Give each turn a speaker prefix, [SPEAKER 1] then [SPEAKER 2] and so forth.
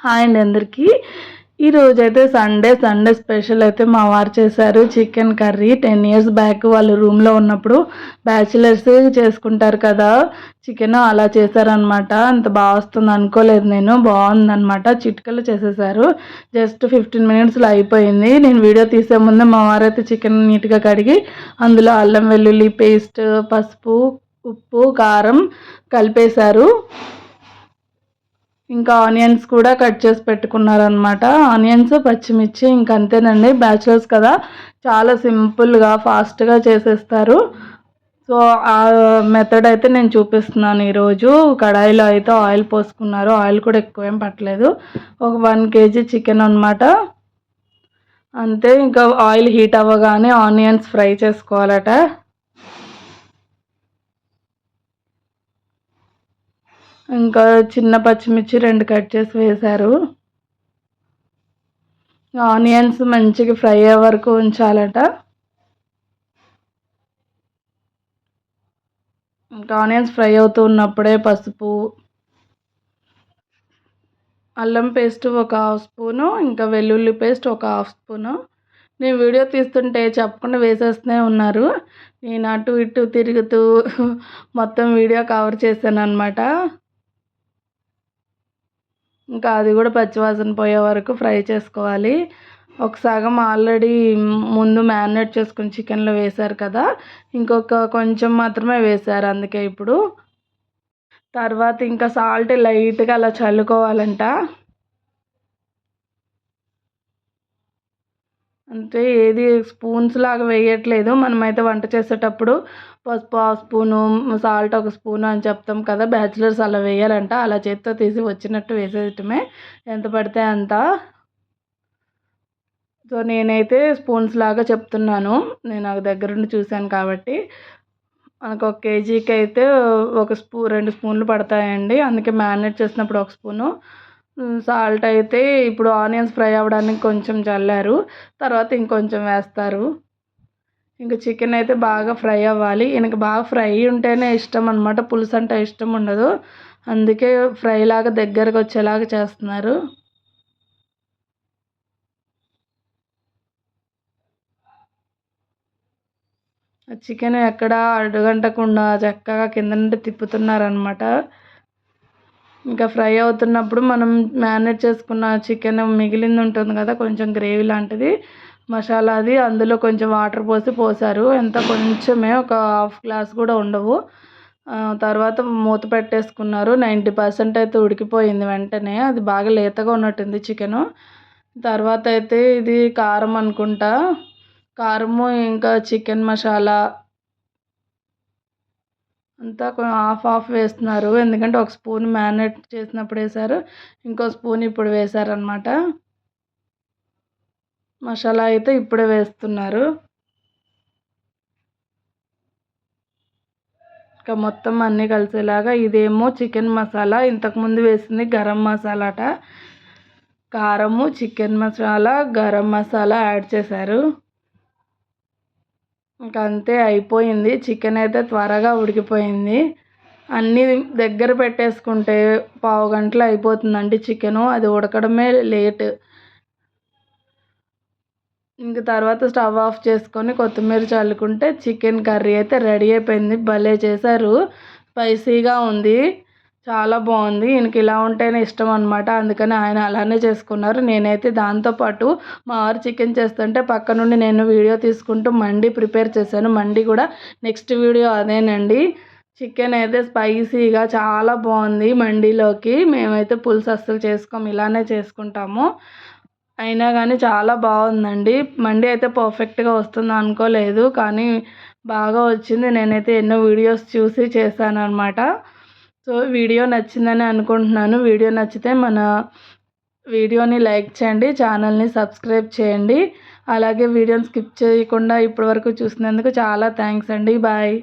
[SPEAKER 1] Hi అండి అందరికీ. ఈరోజైతే సండే స్పెషల్ అయితే మా వారు చేశారు చికెన్ కర్రీ. 10 years బ్యాక్ వాళ్ళు రూమ్లో ఉన్నప్పుడు బ్యాచిలర్స్ చేసుకుంటారు కదా చికెన్, అలా చేశారనమాట. అంత బాగా వస్తుంది అనుకోలేదు నేను, బాగుందనమాట. చిటికలు చేసేసారు, జస్ట్ 15 minutesలో అయిపోయింది. నేను వీడియో తీసే ముందే మా వారైతే చికెన్ నీట్గా కడిగి అందులో అల్లం వెల్లుల్లి పేస్ట్, పసుపు, ఉప్పు, కారం కలిపేశారు. ఇంకా ఆనియన్స్ కూడా కట్ చేసి పెట్టుకున్నారనమాట. ఆనియన్స్, పచ్చిమిర్చి, ఇంక అంతేనండి. బ్యాచిలర్స్ కదా, చాలా సింపుల్గా ఫాస్ట్గా చేసేస్తారు. సో ఆ మెథడ్ అయితే నేను చూపిస్తున్నాను ఈరోజు. కడాయిలో అయితే ఆయిల్ పోసుకున్నారు, ఆయిల్ కూడా ఎక్కువేం పట్టలేదు. ఒక 1 kg చికెన్ అనమాట. అంతే, ఇంకా ఆయిల్ హీట్ అవ్వగానే ఆనియన్స్ ఫ్రై చేసుకోవాలట. ఇంకా చిన్న పచ్చిమిర్చి 2 కట్ చేసి వేశారు. ఆనియన్స్ మంచిగా ఫ్రై అయ్యే వరకు ఉంచాలట. ఇంకా ఆనియన్స్ ఫ్రై అవుతూ ఉన్నప్పుడే పసుపు, అల్లం పేస్ట్ ఒక 1/2 స్పూను, ఇంకా వెల్లుల్లి పేస్ట్ ఒక 1/2 స్పూను. నేను వీడియో తీస్తుంటే చెప్పకుండా వేసేస్తూనే ఉన్నారు. నేను అటు ఇటు తిరుగుతూ మొత్తం వీడియో కవర్ చేశాను అనమాట. ఇంకా అది కూడా పచ్చివాసన పోయే వరకు ఫ్రై చేసుకోవాలి. ఒక సగం ఆల్రెడీ ముందు మ్యారినేట్ చేసుకుని చికెన్లో వేశారు కదా, ఇంకొక కొంచెం మాత్రమే వేశారు. అందుకే ఇప్పుడు తర్వాత ఇంకా సాల్ట్ లైట్గా అలా చల్లుకోవాలంట. అంటే ఏది స్పూన్స్ లాగా వేయట్లేదు. మనమైతే వంట చేసేటప్పుడు పసుపు 1/2 స్పూను, సాల్ట్ 1 స్పూను అని చెప్తాం కదా, బ్యాచిలర్స్ అలా వేయాలంట. అలా చేత్తో తీసి వచ్చినట్టు వేసేయటమే, ఎంత పడితే అంత. సో నేనైతే స్పూన్స్ లాగా చెప్తున్నాను, నేను నాకు దగ్గరుండి చూశాను కాబట్టి. మనకు 1 kgకి అయితే 2 స్పూన్లు పడతాయండి. అందుకే మ్యారినేట్ చేసినప్పుడు 1 స్పూను. సాల్ట్ అయితే ఇప్పుడు ఆనియన్స్ ఫ్రై అవ్వడానికి కొంచెం చల్లారు, తర్వాత ఇంకొంచెం వేస్తారు. ఇంకా చికెన్ అయితే బాగా ఫ్రై అవ్వాలి. ఈయనకి బాగా ఫ్రై ఉంటేనే ఇష్టం అనమాట, పులుసు అంటే ఇష్టం ఉండదు. అందుకే ఫ్రై లాగా దగ్గరకు వచ్చేలాగా చేస్తున్నారు. చికెన్ ఎక్కడ అడుగంటకుండా చక్కగా కింద నుండి తిప్పుతున్నారనమాట. ఇంకా ఫ్రై అవుతున్నప్పుడు మనం మ్యారినేట్ చేసుకున్న చికెన్ మిగిలింది ఉంటుంది కదా, కొంచెం గ్రేవీ లాంటిది, మసాలాది, అందులో కొంచెం వాటర్ పోసారు. ఎంత కొంచెమే, ఒక 1/2 గ్లాస్ కూడా ఉండవు. తర్వాత మూత పెట్టేసుకున్నారు. 90% అయితే ఉడికిపోయింది వెంటనే. అది బాగా లేతగా ఉన్నట్టుంది చికెను. తర్వాత అయితే ఇది కారం అనుకుంటా, కారము ఇంకా చికెన్ మసాలా అంతా హాఫ్ వేస్తున్నారు. ఎందుకంటే 1 స్పూన్ మ్యారినేట్ చేసినప్పుడు వేశారు, ఇంకో స్పూన్ ఇప్పుడు వేశారనమాట. మసాలా అయితే ఇప్పుడే వేస్తున్నారు. ఇంకా మొత్తం అన్నీ కలిసేలాగా. ఇదేమో చికెన్ మసాలా, ఇంతకుముందు వేసింది గరం మసాలా అట. కారము, చికెన్ మసాలా, గరం మసాలా యాడ్ చేశారు. ఇంకా అంతే, అయిపోయింది. చికెన్ అయితే త్వరగా ఉడికిపోయింది. అన్నీ దగ్గర పెట్టేసుకుంటే 1/2 గంటలో అయిపోతుందండి చికెను. అది ఉడకడమే లేట్. ఇంక తర్వాత స్టవ్ ఆఫ్ చేసుకొని కొత్తిమీర చల్లుకుంటే చికెన్ కర్రీ అయితే రెడీ అయిపోయింది. భలే చేశారు, స్పైసీగా ఉంది, చాలా బాగుంది. ఈయనకి ఇలా ఉంటేనే ఇష్టం అనమాట, అందుకని ఆయన అలానే చేసుకున్నారు. నేనైతే దాంతోపాటు మా వారు చికెన్ చేస్తుంటే పక్క నుండి నేను వీడియో తీసుకుంటూ మండి ప్రిపేర్ చేశాను. మండి కూడా నెక్స్ట్ వీడియో అదేనండి. చికెన్ అయితే స్పైసీగా చాలా బాగుంది. మండీలోకి మేమైతే పులుసు అస్సలు చేసుకోము, ఇలానే చేసుకుంటాము. అయినా కానీ చాలా బాగుందండి. మండి అయితే పర్ఫెక్ట్గా వస్తుంది అనుకోలేదు, కానీ బాగా వచ్చింది. నేనైతే ఎన్నో వీడియోస్ చూసి చేశాను అనమాట. సో వీడియో నచ్చిందని అనుకుంటున్నాను. వీడియో నచ్చితే మన వీడియోని లైక్ చేయండి, ఛానల్ని సబ్స్క్రైబ్ చేయండి. అలాగే వీడియోని స్కిప్ చేయకుండా ఇప్పటివరకు చూసినందుకు చాలా థ్యాంక్స్ అండి. బాయ్.